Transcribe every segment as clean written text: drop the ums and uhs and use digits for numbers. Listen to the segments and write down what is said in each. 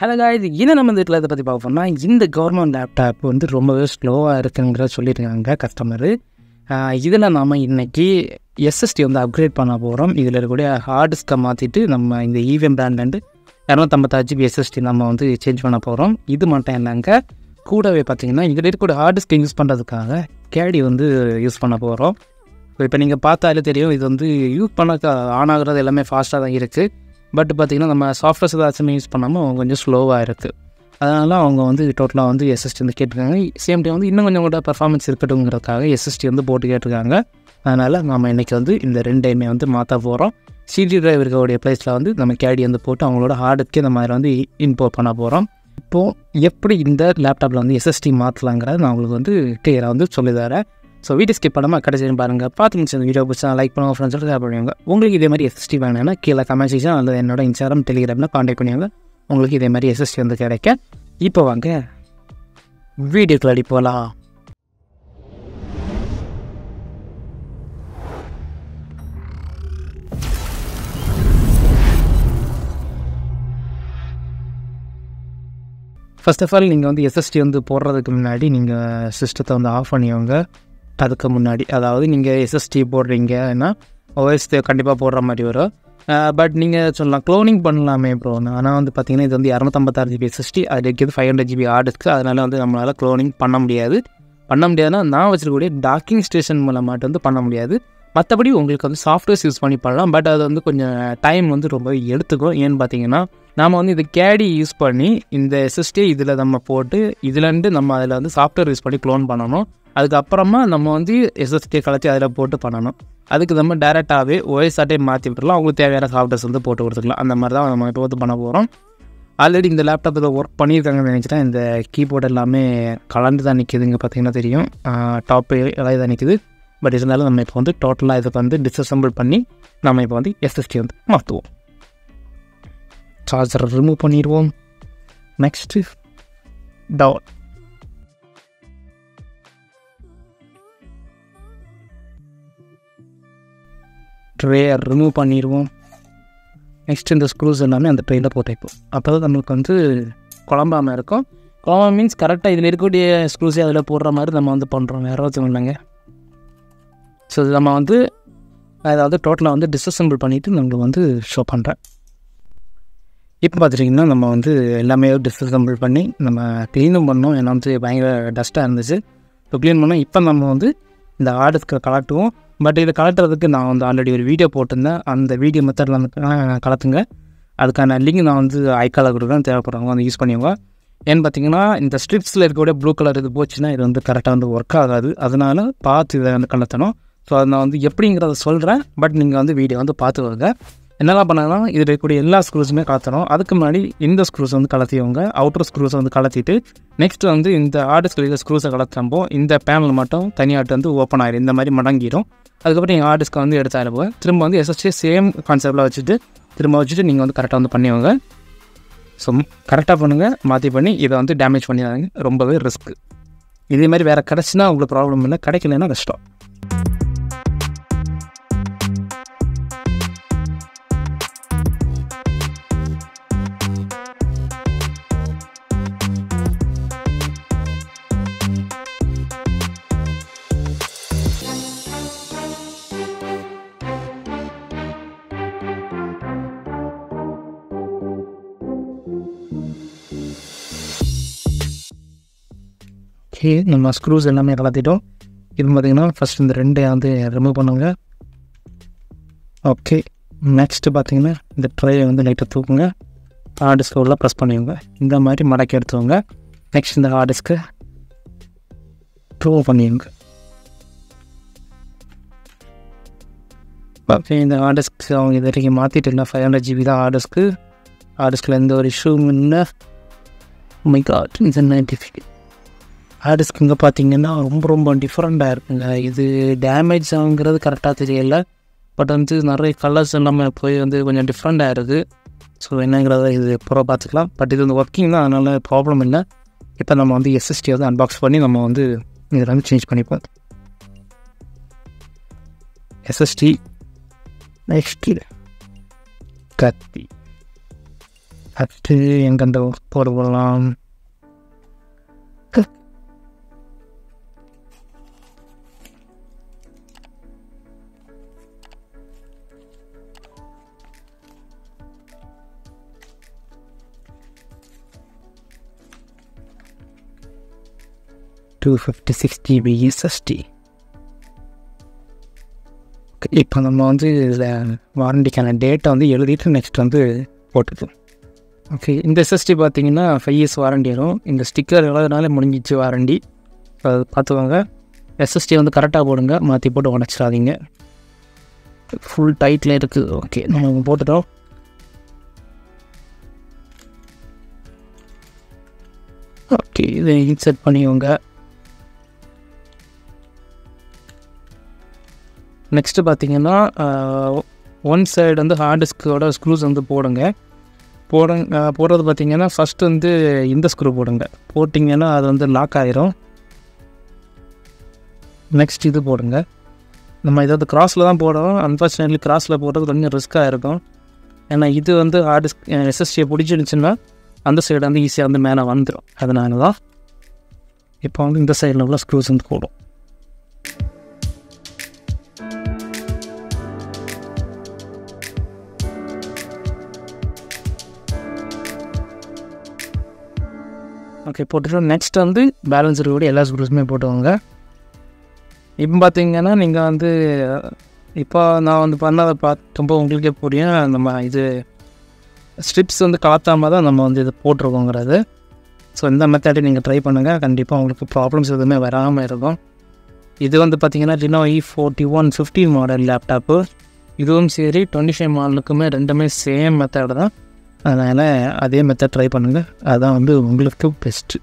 Hello guys, இன்னும் நம்ம இந்த வீட்டில் இதை பற்றி பார்க்க போனால் இந்த கவர்மெண்ட் லேப்டாப் வந்து ரொம்பவே ஸ்லோவாக இருக்குங்கிற சொல்லியிருக்காங்க கஸ்டமரு. இதில் நாம் இன்றைக்கி எஸ்எஸ்டி வந்து அப்கிரேட் பண்ண போகிறோம். இதில் இருக்கக்கூடிய ஹார்ட் டிஸ்கை மாற்றிட்டு நம்ம இந்த ஈவிஎம் பிராண்ட்லேருந்து 256 GB எஸ்எஸ்டி நம்ம வந்து சேஞ்ச் பண்ண போகிறோம். இது மட்டும் இல்லைங்க, கூடவே பார்த்திங்கன்னா இதில் இருக்கக்கூடிய ஹார்ட் டிஸ்கை யூஸ் பண்ணுறதுக்காக கேடி வந்து யூஸ் பண்ண போகிறோம். இப்போ நீங்கள் பார்த்தாலே தெரியும், இது வந்து யூஸ் பண்ண ஆன் ஆகிறது எல்லாமே ஃபாஸ்ட்டாக தான் இருக்குது. பட் பார்த்திங்கன்னா நம்ம சாஃப்ட்வேர்ஸ் ஏதாச்சும் யூஸ் பண்ணாமல் கொஞ்சம் ஸ்லோவாக இருக்குது. அதனால் அவங்க வந்து டோட்டலாக வந்து எஸ்எஸ்டி வந்து கேட்டிருக்காங்க. சேம் டைம் வந்து இன்னும் கொஞ்சம் கூட பர்ஃபார்மன்ஸ் இருக்கட்டுங்கிறதுக்காக எஸ்எஸ்டி வந்து போட்டு கேட்டிருக்காங்க. அதனால் நம்ம இன்றைக்கி வந்து இந்த ரெண்டையுமே வந்து மாற்ற போகிறோம். சிடி டிரைவ் இருக்கக்கூடிய ப்ளேஸில் வந்து நம்ம கேடி வந்து போட்டு அவங்களோட ஹார்டுக்கே இந்த மாதிரி வந்து இம்போர்ட் பண்ண போகிறோம். இப்போது எப்படி இந்த லேப்டாப்பில் வந்து எஸ்எஸ்டி மாற்றலாங்கிறத நான் உங்களுக்கு வந்து கிளியராக வந்து சொல்லித்தரேன். ஸோ வீடியோ ஸ்கிப் பண்ணாமல் கடைசியும் பாருங்கள். பார்த்து இந்த வீடியோ பிடிச்சா லைக் பண்ணுங்கள், ஃப்ரெண்ட்ஸோட ஷேர் பண்ணுவாங்க. உங்களுக்கு இதே மாதிரி எஸ்எஸ்டி வேணும்னா கீழே கமெண்ட் செக்ஷன் அல்லது என்னோட இன்ஸ்டாகிராம் டெலிகிராமில் கான்டாக்ட் பண்ணுவாங்க. உங்களுக்கு இதே மாதிரி எஸ்எஸ்டி வந்து கிடைக்க. இப்போ வாங்க வீடியோக்குள்ள அடி போகலாம். ஃபர்ஸ்ட் ஆஃப் ஆல் நீங்கள் வந்து எஸ்எஸ்டி வந்து போடுறதுக்கு முன்னாடி நீங்கள் சிஸ்டத்தை வந்து ஆஃப் பண்ணிக்கோங்க. அதுக்கு முன்னாடி, அதாவது நீங்கள் எஸ்எஸ்டி போடுறீங்கன்னா ஓஎஸ் கண்டிப்பாக போடுற மாதிரி வரும். பட் நீங்கள் சொல்லலாம் க்ளோனிங் பண்ணலாமே ப்ரோ. ஆனால் வந்து பார்த்திங்கன்னா இது வந்து 256 GB எஸ்எஸ்டி, அது இருக்குது 500 GB ஹார்ட் டிஸ்க். அதனால் வந்து நம்மளால் க்ளோனிங் பண்ண முடியாதுன்னா நான் வச்சுருக்கக்கூடிய டாக்கிங் ஸ்டேஷன் மூலமாட்டு வந்து பண்ண முடியாது. மற்றபடி உங்களுக்கு வந்து சாஃப்ட்வேர்ஸ் யூஸ் பண்ணி பண்ணலாம். பட் அது வந்து கொஞ்சம் டைம் வந்து ரொம்ப எடுத்துக்கும். ஏன்னு பார்த்தீங்கன்னா நாம் வந்து இது கேடி யூஸ் பண்ணி இந்த எஸ்எஸ்டி இதில் நம்ம போட்டு இதுலேருந்து நம்ம அதில் வந்து சாஃப்ட்வேர் யூஸ் பண்ணி க்ளோன் பண்ணணும். அதுக்கப்புறமா நம்ம வந்து எஸ்எஸ்டியை கலத்தி அதில் போட்டு பண்ணணும். அதுக்கு நம்ம டேரெக்டாகவே ஓஎஸ் ஆட்டே மாற்றி விட்டுலாம். அவங்களுக்கு தேவையான சாஃப்ட்வேர்ஸ் வந்து போட்டு கொடுத்துக்கலாம். அந்த மாதிரி தான் நம்ம இப்போ வந்து பண்ண போகிறோம். ஆல்ரெடி இந்த லேப்டாப்பில் ஒர்க் பண்ணியிருக்காங்கன்னு நினச்சிட்டேன். இந்த கீபோர்டு எல்லாமே கலந்து தான் நிற்கிதுங்க, பார்த்திங்கன்னா தெரியும். டாப்பு எல்லாம் தான் நிற்கிது. பட் இருந்தாலும் நம்ம இப்போ வந்து டோட்டலாக இதுக்கு வந்து டிஸ்அசம்பிள் பண்ணி நம்ம இப்போ வந்து எஸ்எஸ்டி வந்து மாற்றுவோம். சார்ஜரை ரிமூவ் பண்ணிடுவோம். Next down. ட்ரேயை ரிமூவ் பண்ணிடுவோம். நெக்ஸ்ட் இந்த ஸ்க்ரூஸ் எல்லாமே அந்த ட்ரேயில் போட்டுப்போம். அப்போ தான் நம்மளுக்கு வந்து குழம்பாமல் இருக்கும். குழம்பு மீன்ஸ் கரெக்டாக இதில் இருக்கக்கூடிய ஸ்க்ரூஸே அதில் போடுற மாதிரி நம்ம வந்து பண்ணுறோம். வேறு எதுவும் இல்லைங்க. ஸோ இது நம்ம வந்து அதாவது டோட்டலாக வந்து டிஸ்அசம்பிள் பண்ணிவிட்டு நம்மளுக்கு வந்து ஷோ பண்ணுறேன். இப்போ பார்த்துட்டிங்கன்னா நம்ம வந்து எல்லாமே டிஸ்அசம்பிள் பண்ணி நம்ம க்ளீனும் பண்ணோம். ஏன்னா வந்து பயங்கர டஸ்ட்டாக இருந்துச்சு. இப்போ க்ளீன் பண்ணோம். இப்போ நம்ம வந்து இந்த ஹார்ட் டிஸ்கை கலட்டுவோம். பட் இதை கலட்டுறதுக்கு நான் வந்து ஆல்ரெடி ஒரு வீடியோ போட்டிருந்தேன். அந்த வீடியோ மெத்தடில் வந்து கலத்துங்க. அதுக்கான லிங்க் நான் வந்து ஐக்காலில் கொடுக்குறேன். தேவைப்படுறவங்க வந்து யூஸ் பண்ணிடுவோம். ஏன்னு பார்த்தீங்கன்னா இந்த ஸ்ட்ரிப்ஸில் இருக்கக்கூடிய ப்ளூ கலர் இது போச்சுன்னா இது வந்து கரெக்டாக வந்து ஒர்க் ஆகாது. அதனால் பார்த்து இதை வந்து கலத்தணும். ஸோ அதை நான் வந்து எப்படிங்கிறத சொல்கிறேன். பட் நீங்கள் வந்து வீடியோ வந்து பார்த்துக்கோங்க. என்னெல்லாம் பண்ணாங்கன்னா இதில் இருக்கக்கூடிய எல்லா ஸ்க்ரூஸுமே கலத்தணும். அதுக்கு முன்னாடி இந்த ஸ்க்ரூஸை வந்து கலத்திவங்க. அவுட்டர் ஸ்க்ரூஸை வந்து கலத்திட்டு நெக்ஸ்ட்டு வந்து இந்த ஹார்ட் டிஸ்கில் ஸ்க்ரூஸை கலத்தம்போ இந்த பேனல் மட்டும் தனியாட்டு வந்து ஓப்பன் ஆகிடும். இந்த மாதிரி மடங்கிடும். அதுக்கப்புறம் நீங்கள் ஹார்ட் டிஸ்கை வந்து எடுத்தாருப்போம். திரும்ப வந்து எஸ்எஸ்டி சேம் கான்செப்டில் வச்சுட்டு நீங்கள் வந்து கரெக்டாக வந்து பண்ணிவங்க. ஸோ கரெக்டாக பண்ணுங்கள். மாற்றி பண்ணி இதை வந்து டேமேஜ் பண்ணிடாதீங்க. ரொம்பவே ரிஸ்க்கு. இதே மாதிரி வேறு கிடச்சின்னா உங்களுக்கு ப்ராப்ளம் இல்லை, கிடைக்கலன்னா கஷ்டம். ஓகே, நம்ம ஸ்க்ரூஸ் எல்லாமே கலத்திட்டோம். இது பார்த்திங்கன்னா ஃபஸ்ட் இந்த ரெண்டை வந்து ரிமூவ் பண்ணுங்க. ஓகே, நெக்ஸ்ட்டு பார்த்திங்கன்னா இந்த ட்ரையை வந்து லைட்டாக தூக்குங்க. ஹார்ட் டிஸ்கை உள்ள ப்ரெஸ் பண்ணுவீங்க. இந்த மாதிரி மடக்கி எடுத்துவங்க. நெக்ஸ்ட் இந்த ஹார்ட் டிஸ்கை த்ரோ பண்ணிடுங்க. ஓகே, இந்த ஹார்ட் டிஸ்க் அவங்க இது வரைக்கும் மாற்றிட்டு இல்லை. 500 GB தான் ஹார்ட் டிஸ்க்கு. ஹார்ட் டிஸ்கில் எந்த ஒரு இஷ்யூவும் இல்லை. மை காட், இது 95. ஹார்ட் டிஸ்க் இங்கே பார்த்தீங்கன்னா ரொம்ப டிஃப்ரெண்ட்டாக இருக்குங்க. இது டேமேஜ் ஆகுங்கிறது கரெக்டாக தெரியல. பட் வந்து நிறைய கலர்ஸ் எல்லாமே போய் வந்து கொஞ்சம் டிஃப்ரெண்ட்டாக இருக்குது. ஸோ என்னங்கிறத இது பூரா பார்த்துக்கலாம். பட் இது வந்து ஒர்க்கிங் தான், அதனால் ப்ராப்ளம் இல்லை. இப்போ நம்ம வந்து எஸ்எஸ்டி வந்து அன்பாக்ஸ் பண்ணி நம்ம வந்து இதில் வந்து சேஞ்ச் பண்ணிப்போம். SSD, next கத்தி. அடுத்து எங்கே அந்த போடலாம்? $256 SSD. இப்போ நம்ம வந்து இதில் வாரண்டிக்கான டேட்டை வந்து எழுதிட்டு நெக்ஸ்ட் வந்து போட்டுக்கலாம். ஓகே, இந்த எஸ்எஸ்டி பார்த்தீங்கன்னா 5 years வாரண்டி வரும். இந்த ஸ்டிக்கர் எழுதுனாலே முடிஞ்சிச்சு வாரண்டி. அது பார்த்துக்கோங்க. எஸ்எஸ்டி வந்து கரெக்டாக போடுங்க, மாற்றி போட்டு உடச்சிடாதீங்க. ஃபுல் டைட்டில் இருக்குது. ஓகே, நம்ம போட்டுட்டோம். ஓகே, இதை இன்சர்ட் பண்ணிக்கோங்க. நெக்ஸ்ட்டு பார்த்தீங்கன்னா ஒன் சைடு வந்து ஹார்ட் டிஸ்கோட ஸ்க்ரூஸ் வந்து போடுறது பார்த்தீங்கன்னா ஃபஸ்ட்டு வந்து இந்த ஸ்க்ரூ போடுங்க. போட்டிங்கன்னா அது வந்து லாக் ஆகிரும். நெக்ஸ்ட் இது போடுங்க. நம்ம இதை வந்து கிராஸில் தான் போடுறோம். அன்ஃபார்ச்சுனேட்லி கிராஸில் போடுறது கொஞ்சம் ரிஸ்க்காக இருக்கும். ஏன்னா இது வந்து ஹார்ட் டிஸ்க் எஸ்எஸ்டியை பிடிச்சிருந்துச்சுன்னா அந்த சைடு வந்து ஈஸியாக வந்து மேலே வந்துடும். அதனால தான் இப்போ வந்து இந்த சைடில் உள்ள ஸ்க்ரூஸ் வந்து போடும். ஓகே, போட்டுட்டோம். நெக்ஸ்ட் வந்து பேலன்ஸ் இருக்கக்கூடிய எல்லா ஸ்க்ரூஸுமே போட்டுவாங்க. இப்போ பார்த்தீங்கன்னா நீங்கள் வந்து இப்போ நான் வந்து பண்ணதை பார்க்கும்போது உங்களுக்கே புரியும். நம்ம இது ஸ்ட்ரிப்ஸ் வந்து கலத்தாமல் தான் நம்ம வந்து இது போட்டிருக்கோங்கிறது. ஸோ இந்த மெத்தடை நீங்கள் ட்ரை பண்ணுங்கள். கண்டிப்பாக உங்களுக்கு ப்ராப்ளம்ஸ் எதுவுமே வராமல் இருக்கும். இது வந்து பார்த்திங்கன்னா Lenovo E4150 மாடல் லேப்டாப்பு. இதுவும் சரி 25 மாடலுக்குமே ரெண்டுமே சேம் மெத்தட் தான். அதனால் அதே மெத்தட் ட்ரை பண்ணுங்கள். அதுதான் வந்து உங்களுக்கு பெஸ்ட்டு.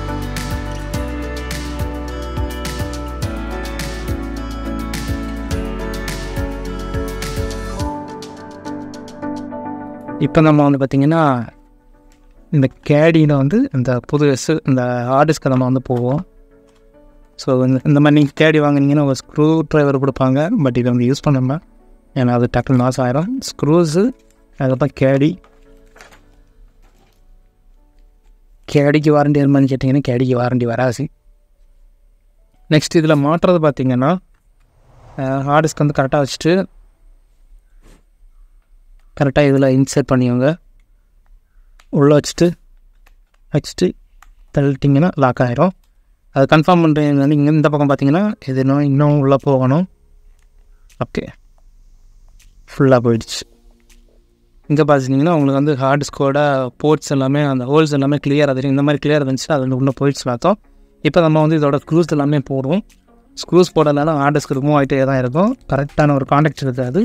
இப்போ நம்ம வந்து பார்த்திங்கன்னா இந்த கேடியில் வந்து இந்த இந்த ஹார்ட் டிஸ்கை நம்ம வந்து போவோம். ஸோ இந்த மாதிரி நீங்கள் கேடி வாங்கினீங்கன்னா ஒரு ஸ்க்ரூ ட்ரைவர் கொடுப்பாங்க. பட் இதை வந்து யூஸ் பண்ணாமல், ஏன்னா அது டக்குனு லாஸ் ஆகிரும். ஸ்க்ரூஸு, அதுக்கப்புறம் கேடிக்கு வாரண்டி வருமானு கேட்டிங்கன்னா கேடிக்கு வாரண்டி வராது. நெக்ஸ்ட் இதில் மாட்டுறது பார்த்திங்கன்னா ஹார்ட் டிஸ்க் வந்து கரெக்டாக வச்சுட்டு கரெக்டாக இதில் இன்சர்ட் பண்ணிக்கோங்க. உள்ளே வச்சுட்டு தள்ளிட்டிங்கன்னா லாக் ஆகிரும். அது கன்ஃபார்ம் பண்ணுறது வந்து இங்கே இந்த பக்கம் பார்த்திங்கன்னா இது இன்னும் உள்ளே போகணும். ஓகே, ஃபுல்லாக போயிடுச்சு. இங்கே பார்த்துட்டிங்கன்னா உங்களுக்கு வந்து ஹார்ட் டிஸ்கோட போர்ட்ஸ் எல்லாமே அந்த ஹோல்ஸ் எல்லாமே கிளியராக தெரியும். இந்த மாதிரி கிளியராக இருந்துச்சு, அது உள்ளே போயிடுச்சு பார்த்தோம். இப்போ நம்ம வந்து இதோட ஸ்க்ரூஸ் எல்லாமே போடுவோம். ஸ்க்ரூஸ் போடுறதுனால ஹார்ட் டிஸ்க் ரிமூவ் ஆகிட்டே தான் இருக்கும். கரெக்டான ஒரு கான்டாக்ட் இருக்காது.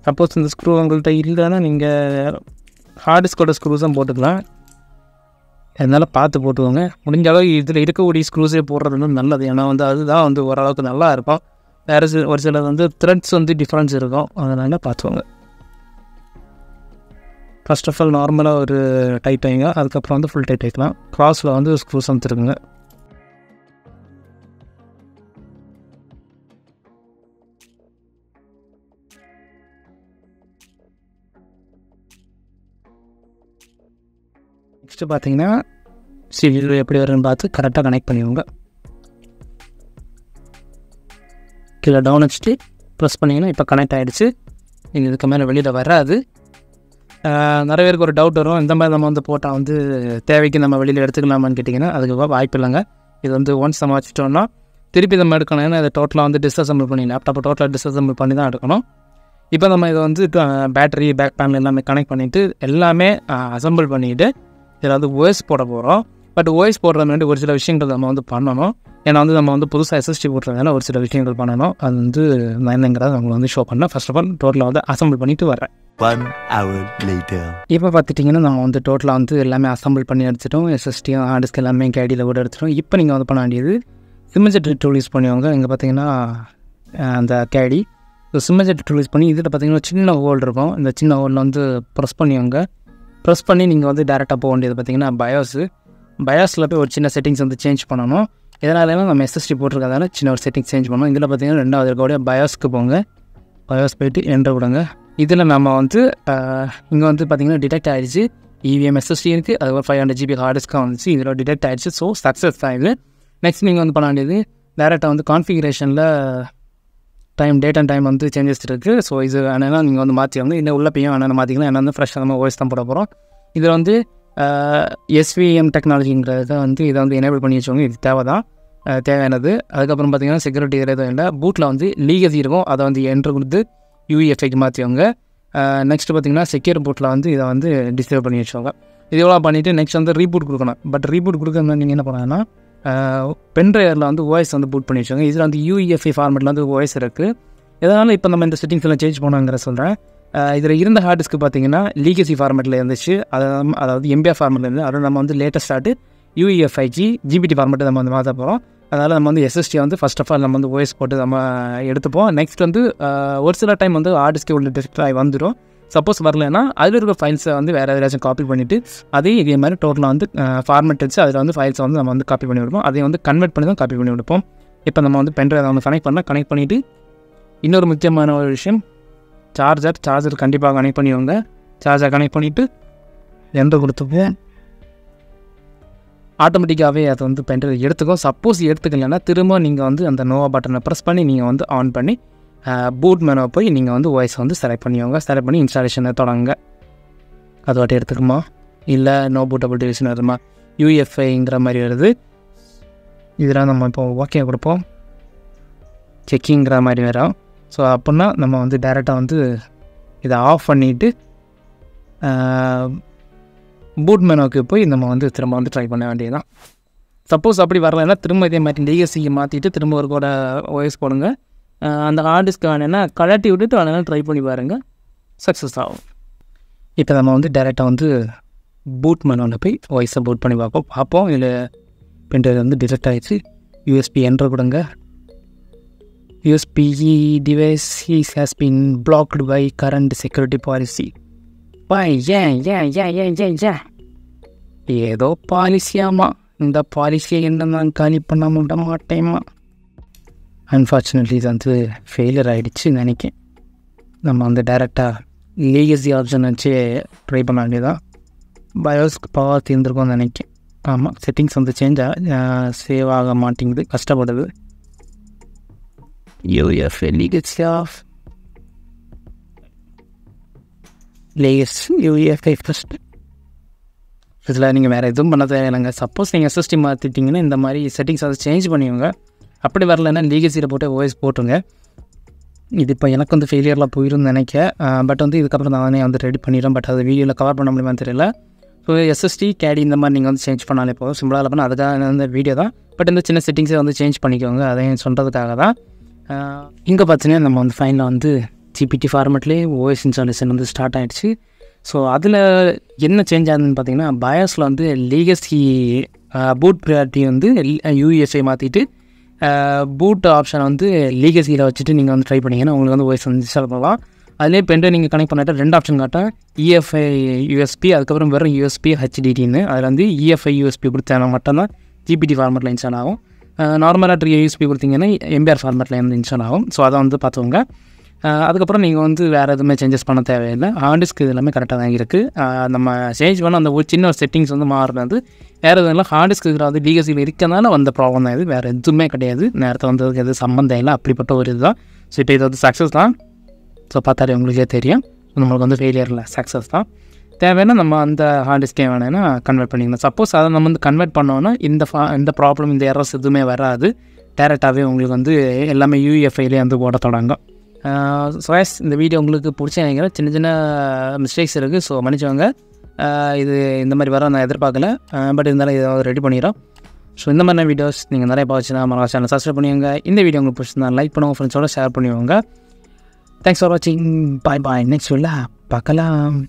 சப்போஸ் இந்த ஸ்க்ரூ உங்கள்கிட்ட இல்லைன்னா நீங்கள் ஹார்ட் டிஸ்கோட ஸ்க்ரூஸ் தான் போட்டுக்கலாம். அதனால் பார்த்து போட்டுக்கோங்க. முடிஞ்ச அளவு இதில் இருக்கக்கூடிய ஸ்க்ரூஸே போடுறது வந்து நல்லது. ஏன்னா வந்து அதுதான் வந்து ஓரளவுக்கு நல்லா இருக்கும். வேறு ஒரு சில வந்து த்ரெட்ஸ் வந்து டிஃப்ரென்ஸ் இருக்கும். அதனால் பார்த்துக்கோங்க. ஃபர்ஸ்ட் ஆஃப் ஆல் நார்மலாக ஒரு டைட் ஆகிங்க. அதுக்கப்புறம் வந்து ஃபுல் டைட் ஆகிக்கலாம். க்ராஸில் வந்து ஸ்க்ரூஸ் வந்துருக்குங்க. நெக்ஸ்ட்டு பார்த்தீங்கன்னா சீரியல் எப்படி வரும்னு பார்த்து கரெக்டாக கனெக்ட் பண்ணிடுவோங்க. கீழே டவுன் வச்சுட்டு ப்ரெஸ் பண்ணிங்கன்னா இப்போ கனெக்ட் ஆகிடுச்சு. நீங்கள் இதுக்கு மேலே வெளியில் வராது. நிறைய பேருக்கு ஒரு டவுட் வரும், இந்த மாதிரி நம்ம வந்து போட்டால் வந்து தேவைக்கு நம்ம வெளியில் எடுத்துக்கலாமான்னு கேட்டிங்கன்னா அதுக்கு வாய்ப்பு இல்லைங்க. இது வந்து ஒன்ஸ் நம்ம வச்சுட்டோம்னா திருப்பி நம்ம எடுக்கணும். ஏன்னா இதை டோட்டலாக வந்து டிஸ்அசம்பிள் பண்ணி லேப்டாப்பை டோட்டலாக டிஸ்அசம்பிள் பண்ணி தான் எடுக்கணும். இப்போ நம்ம இதை வந்து பேட்டரி, பேக் பேனல் எல்லாமே கனெக்ட் பண்ணிவிட்டு எல்லாமே அசம்பிள் பண்ணிவிட்டு இதில் வந்து ஓஎஸ் போட போகிறோம். பட் ஓஎஸ் போடுற முன்னாடி ஒரு சில விஷயங்கள் நம்ம வந்து பண்ணணும். ஏன்னா வந்து நம்ம வந்து புதுசாக எஸ்எஸ்டி போட்டுறதுனால ஒரு சில விஷயங்கள் பண்ணணும். அது வந்து நான் என்னங்கிறத அவங்க வந்து ஷோ பண்ணேன். ஃபர்ஸ்ட் ஆஃப் ஆல் டோட்டலாக வந்து அசம்பிள் பண்ணிவிட்டு வரேன். 1 hour later. இப்போ பார்த்துட்டிங்கன்னா நான் வந்து டோட்டலாக வந்து எல்லாமே அசம்பிள் பண்ணி எடுத்துட்டோம். எஸ்எஸ்டியும் ஹார்ட் டிஸ்க் எல்லாமே கேடியில் கூட எடுத்துட்டோம். இப்போ நீங்கள் வந்து பண்ண வேண்டியது சிம்மஜெட் டூல் யூஸ் பண்ணுவாங்க. இங்கே பார்த்தீங்கன்னா அந்த கேடி சிம்மஜெட் டூல் யூஸ் பண்ணி இதில் பார்த்தீங்கன்னா சின்ன ஹோல் இருக்கும். இந்த சின்ன ஹோலில் வந்து ப்ரெஸ் பண்ணிவாங்க. ப்ரெஸ் பண்ணி நீங்கள் வந்து டேரெக்டாக போக வேண்டியது பார்த்தீங்கன்னா பயோஸில் போய் ஒரு சின்ன செட்டிங்ஸ் வந்து சேஞ்ச் பண்ணணும். இதனால நம்ம எஸ்எஸ்டி போட்டிருக்கதால சின்ன ஒரு செட்டிங் சேஞ்ச் பண்ணோம். இதில் பார்த்தீங்கன்னா ரெண்டாவது இருக்கக்கூடிய பயோஸ்க்கு போங்க. பயோஸ் போய்ட்டு என்ட்ரு கொடுங்க. இதில் நம்ம வந்து இங்கே வந்து பார்த்திங்கன்னா டிடெக்ட் ஆகிடுச்சு. EVM SSD இருக்குது, அதுக்கப்புறம் 500 GB ஹார்ட் டிஸ்க்காக வந்துச்சு. இதில் டிடெக்ட் ஆகிடுச்சு. ஸோ சக்ஸஸ் தான் இது. நெக்ஸ்ட் நீங்கள் வந்து பண்ண வேண்டியது டேரெக்டாக வந்து கான்ஃபிகரேஷனில் டேட் அண்ட் டைம் வந்து சேஞ்சஸ் இருக்குது. ஸோ இது என்னென்னா நீங்கள் வந்து மாற்றி வந்து இன்னும் உள்ள பையன் என்னென்ன மாற்றிக்கலாம். என்ன வந்து ஃப்ரெஷ்ஷாக நம்ம OS தான் போட போகிறோம். இதில் வந்து SVM டெக்னாலஜிங்கிறத வந்து இதை வந்து எனேபிள் பண்ணி வச்சவங்க. இது தேவையானது. அதுக்கப்புறம் பார்த்திங்கன்னா செக்யூரிட்டி இதில் எதுவும் இல்லை. பூட்டில் வந்து லீகசி இருக்கும், அதை வந்து என்ட்ரு கொடுத்து UEFIக்கு மாற்றிவங்க. நெக்ஸ்ட்டு பார்த்திங்கன்னா செக்யூர் பூட்டில் வந்து இதை வந்து டிசேபிள் பண்ணி வச்சுவாங்க. இது எவ்வளோ பண்ணிவிட்டு நெக்ஸ்ட் வந்து ரீபூட் கொடுக்கணும். பட் ரீபூட் கொடுக்கணும்னா நீங்கள் என்ன பண்ணாங்கன்னா பென்ட்ரைவரில் வந்து OS வந்து பூட் பண்ணி வச்சுவாங்க. இதில் வந்து UEFI ஃபார்மெட்டில் வந்து OS இருக்குது. இதனால் இப்போ நம்ம இந்த செட்டிங்ஸ் எல்லாம் சேஞ்ச் பண்ணோங்கிற சொல்கிறேன். இதில் இருந்த ஹார்ட் டிஸ்க்கு பார்த்திங்கன்னா லீகசி ஃபார்மெட்டில் இருந்துச்சு, அதாவது MBR ஃபார்மெட்டில் இருந்து. அதை நம்ம வந்து லேட்டஸ்ட்டாட்டு UEFIக்கு GPT ஃபார்மெட்டு நம்ம வந்து மாற்ற போகிறோம். அதனால் நம்ம வந்து SSD வந்து ஃபஸ்ட் ஆஃப் ஆல் நம்ம வந்து OS போட்டு நம்ம எடுத்துப்போம். நெக்ஸ்ட் வந்து ஒரு சில டைம் வந்து ஹார்ட் டிஸ்க்கு உள்ள டிஸ்க் ஆகி வந்துடும். சப்போஸ் வரலைன்னா அதில் இருக்கிற ஃபைல்ஸை வந்து வேறு ஏதாச்சும் காப்பி பண்ணிவிட்டு அதே இதே மாதிரி டோட்டலாக வந்து ஃபார்மெட் வச்சு அதில் வந்து ஃபைல்ஸை வந்து நம்ம வந்து காப்பி பண்ணி விடுவோம். அதை வந்து கன்வெர்ட் பண்ணி தான் காப்பி பண்ணி விடுப்போம். இப்போ நம்ம வந்து பென்ட்ரைவ் வந்து கனெக்ட் பண்ணிவிட்டு இன்னொரு முக்கியமான ஒரு விஷயம் சார்ஜர் கண்டிப்பாக கனெக்ட் பண்ணிவிடுங்க. சார்ஜர் கனெக்ட் பண்ணிவிட்டு எந்த கொடுத்துப்போம். ஆட்டோமேட்டிக்காகவே அதை வந்து பென்ட்ரைவ் எடுத்துக்கும். சப்போஸ் எடுத்துக்கலைன்னா திரும்ப நீங்கள் வந்து அந்த நோவா பட்டனை ப்ரெஸ் பண்ணி நீங்கள் வந்து ஆன் பண்ணி பூட் மெனுவை போய் நீங்கள் வந்து OS வந்து செலக்ட் பண்ணி இன்ஸ்டாலேஷனை தொடங்க. அது வாட்டி எடுத்துக்குமா, இல்லை நோ பூட்டபிள் டிவிஷன் வருமா, UEFIங்கிற மாதிரி வருது. இதெல்லாம் நம்ம இப்போ ஓகே கொடுப்போம். செக்கிங்கிற மாதிரி வரும். ஸோ அப்படின்னா நம்ம வந்து டேரெக்டாக வந்து இதை ஆஃப் பண்ணிவிட்டு பூட் மெனுவுக்கு போய் நம்ம வந்து திரும்ப வந்து ட்ரை பண்ண வேண்டியதுதான். சப்போஸ் அப்படி வரலைன்னா திரும்ப இதே மாதிரி லீகசிக்கு மாற்றிட்டு திரும்ப ஒரு கூட OS போடுங்க. அந்த ஹார்ட் டிஸ்க் வேணுன்னா கழட்டி விட்டுட்டு அதனால் ட்ரை பண்ணி பாருங்கள், சக்ஸஸ் ஆகும். இப்போ நம்ம வந்து டேரெக்டாக வந்து பூட் மெனுவில் போய் OS-ஐ பூட் பண்ணி பார்ப்போம். இதில் பென்ட்ரைவ் வந்து டிடெக்ட் ஆகிடுச்சு. USB என்ட்ரு கொடுங்க. USB device has been blocked by current security policy. ஏன் ஏதோ பாலிசியாமா, இந்த பாலிசியை என்ன நான் காலி பண்ணாமல் விட மாட்டேம்மா. அன்ஃபார்ச்சுனேட்லி இது வந்து ஃபெயிலியர் ஆகிடுச்சு நினைக்கிறேன். நம்ம வந்து டைரெக்டாக லீகசி ஆப்ஷன் வச்சு ட்ரை பண்ண வேண்டியதான். பயோஸ்க்கு பவர் தீர்ந்துருக்கோம்னு நினைக்கிறேன். ஆமாம், செட்டிங்ஸ் வந்து சேவ் ஆக மாட்டேங்குது, கஷ்டப்படுது. UEFI legacy off. UEFI first. இதில் நீங்கள் வேறு எதுவும் பண்ண தேவையில்லைங்க. சப்போஸ் நீங்கள் SSD மாற்றிட்டிங்கன்னா இந்த மாதிரி செட்டிங்ஸ் அதை சேஞ்ச் பண்ணிவிடுங்க. அப்படி வரலைன்னா லீகசியில் போட்டு OS போட்டுருங்க. இது இப்போ எனக்கு வந்து ஃபெயிலியரில் போயிருந்து நினைக்கிறேன். பட் வந்து இதுக்கப்புறம் நானே வந்து ரெடி பண்ணிடுறேன். பட் அது வீடியோவில் கவர் பண்ண முடியுமான்னு தெரியல. ஸோ SSD கேடி இந்த மாதிரி நீங்கள் வந்து சேஞ்ச் பண்ணாலே போதும். சிம்பிளாக பண்ணால் அதுக்காக இந்த வீடியோ தான். பட் இந்த சின்ன செட்டிங்ஸை வந்து சேஞ்ச் பண்ணிக்கோங்க, அதையும் சொல்கிறதுக்காக தான். இங்கே பார்த்தீங்கன்னா நம்ம வந்து ஃபைனில் வந்து GPT ஃபார்மெட்லேயே OS இன்ஸ்டாலேஷன் வந்து ஸ்டார்ட் ஆகிடுச்சு. ஸோ அதில் என்ன சேஞ்ச் ஆகுதுன்னு பார்த்தீங்கன்னா பயோஸில் வந்து லீகசி பூட் ப்ரியாரிட்டி வந்து UEFI மாற்றிட்டு பூட் ஆப்ஷன் வந்து லீகசியில் வச்சுட்டு நீங்கள் வந்து ட்ரை பண்ணிங்கன்னா உங்களுக்கு வந்து OS வந்து இன்ஸ்டால் பண்ணலாம். அதிலே பென்ட்ரைவ் நீங்கள் கனெக்ட் பண்ணிட்டா 2 ஆப்ஷன் காட்டும், EFI USB, அதுக்கப்புறம் வெறும் USB HDDன்னு. அதில் வந்து EFI USB கொடுத்தா மட்டும்தான் GPT ஃபார்மெட்டில் இன்ஸ்டால் ஆகும். நார்மலாக USB கொடுத்தீங்கன்னா MBR ஃபார்மெட்டில் வந்து இன்ஸ்டால் ஆகும். ஸோ அதை வந்து பார்த்துக்கோங்க. அதுக்கப்புறம் நீங்கள் வந்து வேறு எதுவுமே சேஞ்சஸ் பண்ண தேவையில்லை. ஹார்ட் டிஸ்க் இது எல்லாமே கரெக்டாக தான் இருக்குது. நம்ம சேஞ்ச் பண்ண அந்த ஒரு சின்ன ஒரு செட்டிங்ஸ் வந்து மாறுறது வேறு எதுவும் இல்லை. ஹார்ட் டிஸ்க் இதில் வந்து லீகசியில் இருக்கிறதுனால வந்த ப்ராப்ளம் தான் இது, வேறு எதுவுமே கிடையாது. நேரத்தை வந்ததுக்கு எதுவும் சம்மந்தம் இல்லை, அப்படிப்பட்ட ஒரு இது தான். ஸோ இப்போ இது வந்து சக்ஸஸ் தான். ஸோ பார்த்தாலே உங்களுக்கே தெரியும் நம்மளுக்கு வந்து ஃபெயிலியர் இல்லை, சக்ஸஸ் தான். தேவைன்னா நம்ம அந்த ஹார்ட் டிஸ்கே வேணும்னா கன்வெர்ட் பண்ணிக்கலாம். சப்போஸ் அதை நம்ம வந்து கன்வெர்ட் பண்ணோன்னா இந்த ப்ராப்ளம், இந்த எரர்ஸ் எதுவுமே வராது. டேரெக்டாகவே உங்களுக்கு வந்து எல்லாமே UEFIலே வந்து ஓட தொடங்கும். ஸோ இந்த வீடியோ உங்களுக்கு பிடிச்ச நினைக்கிறேன். சின்ன சின்ன மிஸ்டேக்ஸ் இருக்குது, ஸோ மன்னிச்சவங்க. இது இந்த மாதிரி வர நான் எதிர்பார்க்கல, பட் இருந்தாலும் இதை ரெடி பண்ணிடுறோம். ஸோ இந்த மாதிரி வீடியோஸ் நீங்கள் நிறைய பார்த்துச்சுன்னா மறக்காம சேனல் சப்ஸ்கிரைப் பண்ணுவாங்க. இந்த வீடியோ உங்களுக்கு பிடிச்சிருந்தா லைக் பண்ணுவோம், ஃப்ரெண்ட்ஸோட ஷேர் பண்ணுவாங்க. தேங்க்ஸ் ஃபார் வாட்சிங். பாய். நெக்ஸ்ட் வீடியோவில் பார்க்கலாம்.